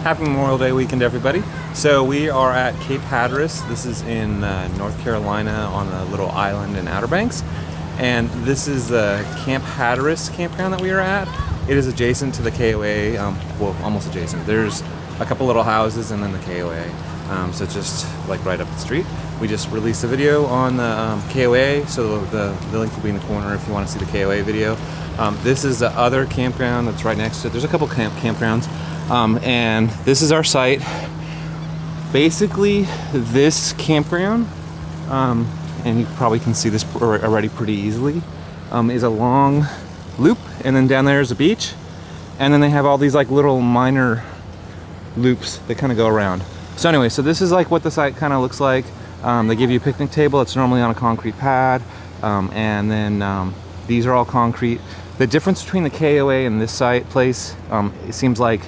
Happy Memorial Day weekend, everybody. So we are at Cape Hatteras. This is in North Carolina on a little island in Outer Banks. And this is the Camp Hatteras campground that we are at. It is adjacent to the KOA, well, almost adjacent. There's a couple little houses and then the KOA. So it's just like right up the street. We just released a video on the KOA, so the link will be in the corner if you want to see the KOA video. This is the other campground that's right next to it. There's a couple campgrounds. And this is our site. Basically, this campground, and you probably can see this already pretty easily, is a long loop, and then down there is a beach, and then they have all these like little minor loops that kind of go around. So anyway, so this is like what the site kind of looks like. They give you a picnic table. It's normally on a concrete pad, and then these are all concrete. The difference between the KOA and this site place, it seems like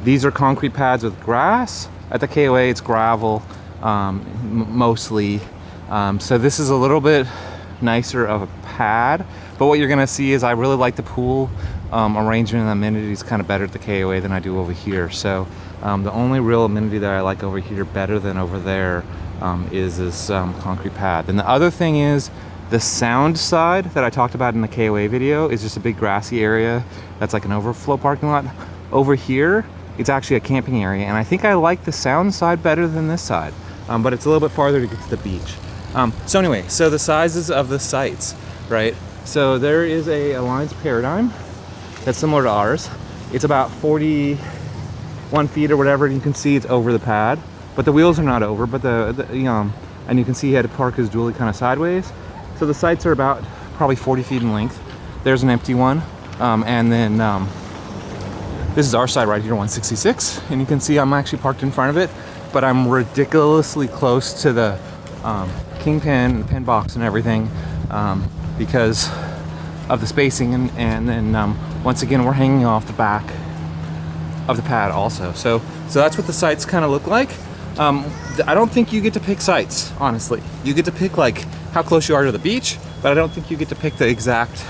these are concrete pads with grass. At the KOA, it's gravel, mostly. So this is a little bit nicer of a pad. But what you're gonna see is I really like the pool arrangement and amenities kind of better at the KOA than I do over here. So the only real amenity that I like over here better than over there is this concrete pad. And the other thing is the sound side that I talked about in the KOA video is just a big grassy area that's like an overflow parking lot. Over here, it's actually a camping area, and I think I like the sound side better than this side, but it's a little bit farther to get to the beach. So anyway, so the sizes of the sites, right? So there is a Alliance Paradigm that's similar to ours. It's about 41 feet or whatever, and you can see it's over the pad, but the wheels are not over, but and you can see he had to park his dually kind of sideways. So the sites are about probably 40 feet in length. There's an empty one, and then this is our side right here, 166, and you can see I'm actually parked in front of it, but I'm ridiculously close to the kingpin, the pin box and everything, because of the spacing, and then once again we're hanging off the back of the pad also. So that's what the sites kind of look like. I don't think you get to pick sites, honestly. You get to pick like how close you are to the beach, but I don't think you get to pick the exact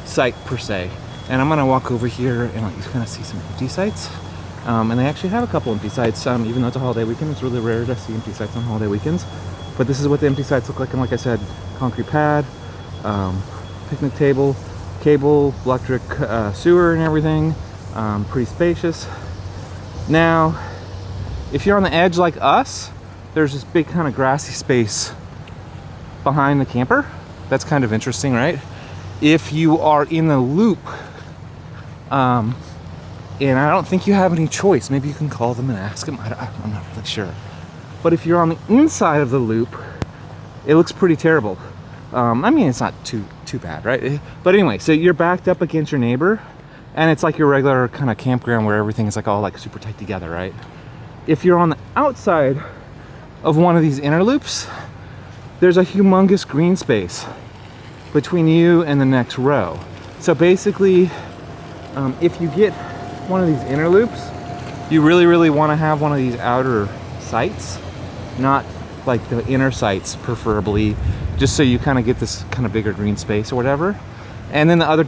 site per se. And I'm gonna walk over here and like, you kind of see some empty sites. And they actually have a couple empty sites, even though it's a holiday weekend. It's really rare to see empty sites on holiday weekends. But this is what the empty sites look like. And like I said, concrete pad, picnic table, cable, electric, sewer and everything. Pretty spacious. Now, if you're on the edge like us, there's this big kind of grassy space behind the camper. That's kind of interesting, right? If you are in the loop, and I don't think you have any choice. Maybe you can call them and ask them. I'm not really sure. But if you're on the inside of the loop, it looks pretty terrible. I mean, it's not too bad, right? But anyway, so you're backed up against your neighbor, and it's like your regular kind of campground where everything is like all like super tight together, right? If you're on the outside of one of these inner loops, there's a humongous green space between you and the next row. So basically, if you get one of these inner loops, you really want to have one of these outer sites, not like the inner sites preferably, just so you kind of get this kind of bigger green space or whatever. And then the other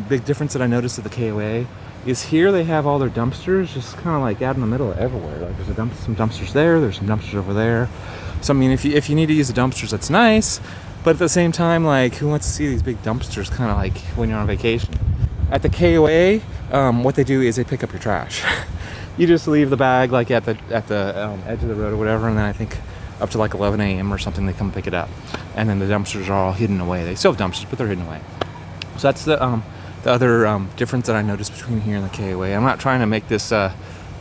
big difference that I noticed at the KOA is here they have all their dumpsters just kind of like out in the middle of everywhere. Like there's some dumpsters there, there's some dumpsters over there. So I mean, if you need to use the dumpsters, that's nice. But at the same time, like, who wants to see these big dumpsters kind of like when you're on vacation? At the KOA, what they do is they pick up your trash. You just leave the bag like at the edge of the road or whatever, and then I think up to like 11 a.m. or something, they come pick it up. And then the dumpsters are all hidden away. They still have dumpsters, but they're hidden away. So that's the other difference that I noticed between here and the KOA. I'm not trying to make this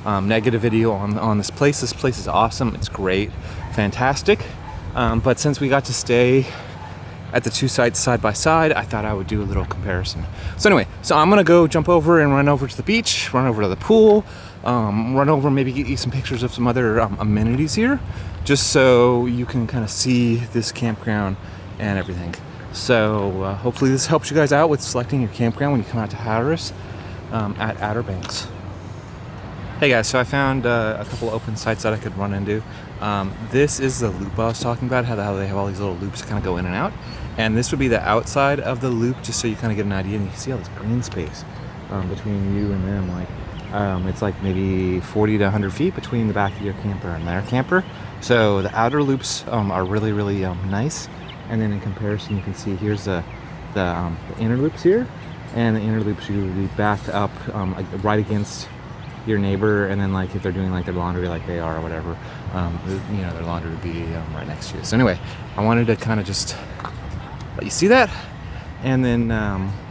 negative video on this place. This place is awesome. It's great, fantastic. But since we got to stay at the two sites side by side, I thought I would do a little comparison. So anyway, so I'm gonna go jump over and run over to the beach, run over to the pool, run over, maybe get you some pictures of some other amenities here, just so you can kind of see this campground and everything. So hopefully this helps you guys out with selecting your campground when you come out to Hatteras at Outer Banks. Hey guys, so I found a couple open sites that I could run into. This is the loop I was talking about, how they have all these little loops kind of go in and out. And this would be the outside of the loop, just so you kind of get an idea. And you can see all this green space between you and them. Like, It's like maybe 40 to 100 feet between the back of your camper and their camper. So the outer loops are really, really nice. And then in comparison, you can see here's the inner loops here. And the inner loops you would be backed up like right against your neighbor. And then like if they're doing like their laundry like they are or whatever, you know, their laundry would be right next to you. So anyway, I wanted to kind of just let you see that. And then,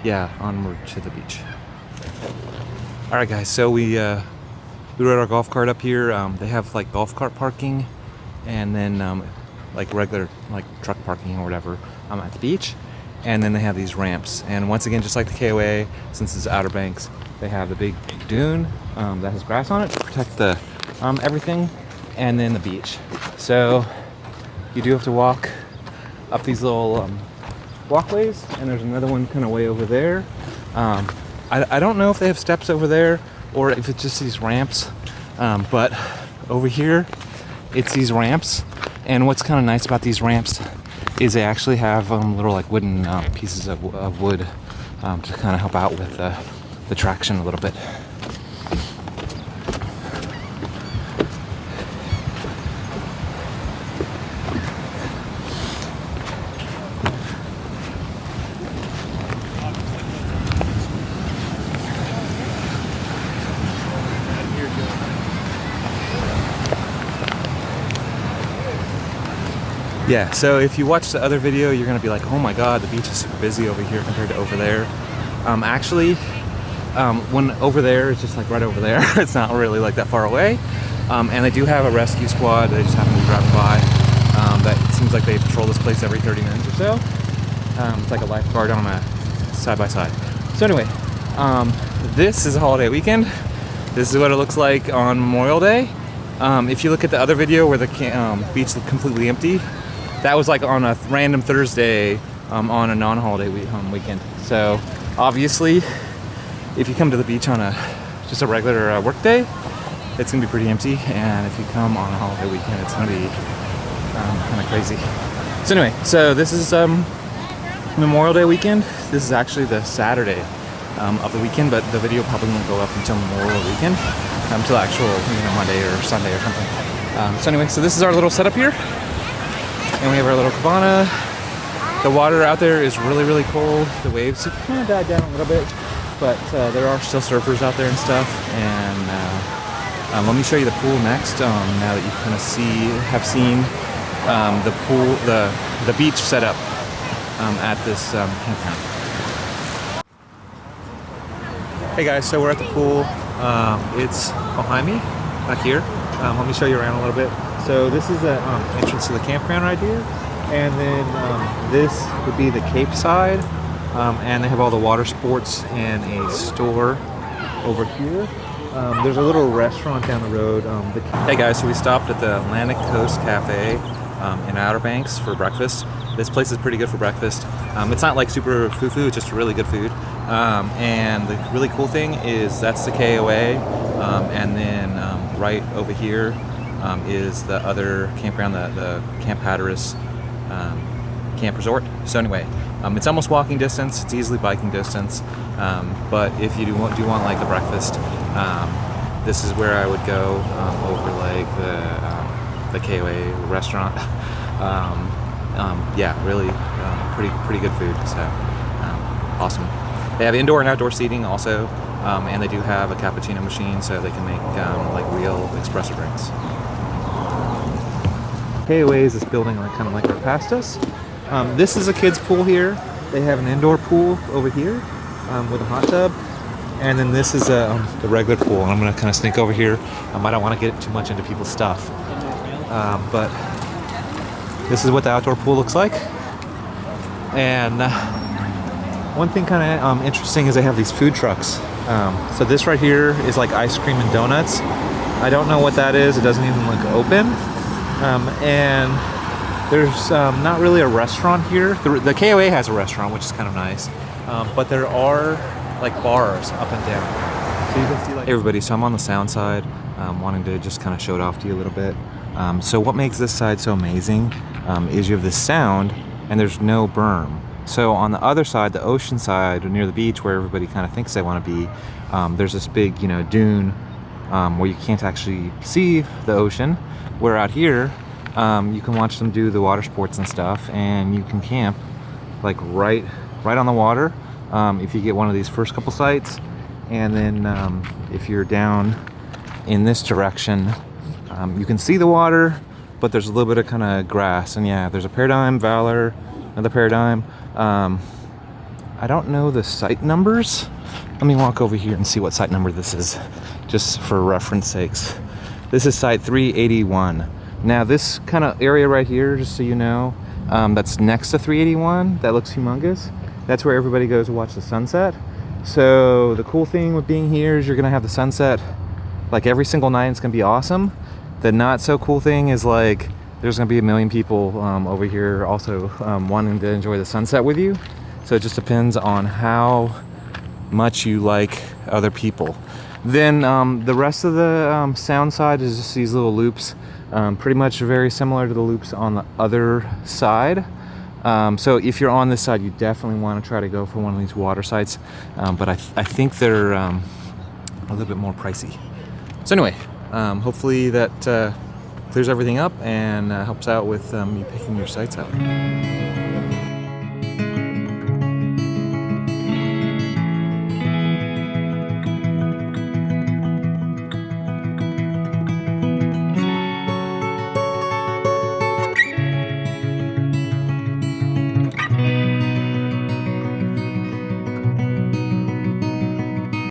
yeah, onward to the beach. All right, guys, so we rode our golf cart up here. They have like golf cart parking and then like regular like truck parking or whatever at the beach. And then they have these ramps. And once again, just like the KOA, since it's Outer Banks, they have the big dune that has grass on it to protect the everything, and then the beach. So you do have to walk up these little walkways, and there's another one kind of way over there. I don't know if they have steps over there or if it's just these ramps, but over here it's these ramps. And what's kind of nice about these ramps is they actually have little like wooden pieces of wood to kind of help out with the traction a little bit. Yeah, so if you watch the other video, you're gonna be like, oh my god, the beach is super busy over here compared to over there. Actually, when over there, it's just like right over there. It's not really like that far away. And they do have a rescue squad. They just happen to be driving by. That it seems like they patrol this place every 30 minutes or so. It's like a lifeguard on a side-by-side. So anyway, this is a holiday weekend. This is what it looks like on Memorial Day. If you look at the other video where the beach looked completely empty, that was like on a random Thursday on a non-holiday weekend. So obviously, if you come to the beach on just a regular work day, it's gonna be pretty empty. And if you come on a holiday weekend, it's gonna be kind of crazy. So anyway, so this is Memorial Day weekend. This is actually the Saturday of the weekend, but the video probably won't go up until Memorial Weekend, until actual Monday or Sunday or something. So anyway, so this is our little setup here. And we have our little cabana. The water out there is really, really cold. The waves have kind of died down a little bit, but there are still surfers out there and stuff. And let me show you the pool next. Now that you kind of have seen the pool, the beach setup at this campground. Hey guys, so we're at the pool. It's behind me, back here. Let me show you around a little bit. So this is the entrance to the campground right here. And then this would be the Cape side. And they have all the water sports and a store over here. There's a little restaurant down the road. Hey guys, so we stopped at the Atlantic Coast Cafe in Outer Banks for breakfast. This place is pretty good for breakfast. It's not like super foo-foo, it's just really good food. And the really cool thing is that's the KOA. And then right over here is the other campground, the Camp Hatteras camp resort. So anyway, it's almost walking distance. It's easily biking distance. But if you do want like a breakfast, this is where I would go over like the KOA restaurant. Yeah, really pretty good food. So awesome. They have indoor and outdoor seating also, and they do have a cappuccino machine, so they can make like real espresso drinks. KOA is this building like kind of like right past us. This is a kids pool here. They have an indoor pool over here with a hot tub, and then this is the regular pool. And I'm gonna kind of sneak over here. I don't want to get too much into people's stuff, but this is what the outdoor pool looks like. And one thing kind of interesting is they have these food trucks. So this right here is like ice cream and donuts. I don't know what that is. It doesn't even look open. And there's not really a restaurant here. The KOA has a restaurant, which is kind of nice. But there are like bars up and down. So you can see like... Hey everybody, so I'm on the sound side, wanting to just kind of show it off to you a little bit. So what makes this side so amazing is you have this sound and there's no berm. So on the other side, the ocean side, near the beach where everybody kind of thinks they want to be, there's this big, dune where you can't actually see the ocean. Where out here, you can watch them do the water sports and stuff, and you can camp like right on the water if you get one of these first couple sites. And then if you're down in this direction, you can see the water, but there's a little bit of kind of grass. And yeah, there's a Paradigm, Valor, another Paradigm. I don't know the site numbers. Let me walk over here and see what site number this is, just for reference sakes. This is site 381. Now this kind of area right here, just so you know, that's next to 381, that looks humongous. That's where everybody goes to watch the sunset. So the cool thing with being here is you're gonna have the sunset like every single night. It's gonna be awesome. The not so cool thing is like there's gonna be a million people over here also wanting to enjoy the sunset with you. So it just depends on how much you like other people. Then the rest of the sound side is just these little loops, pretty much very similar to the loops on the other side. So if you're on this side, you definitely want to try to go for one of these water sites, but I think they're a little bit more pricey. So anyway, hopefully that clears everything up and helps out with you picking your sites out.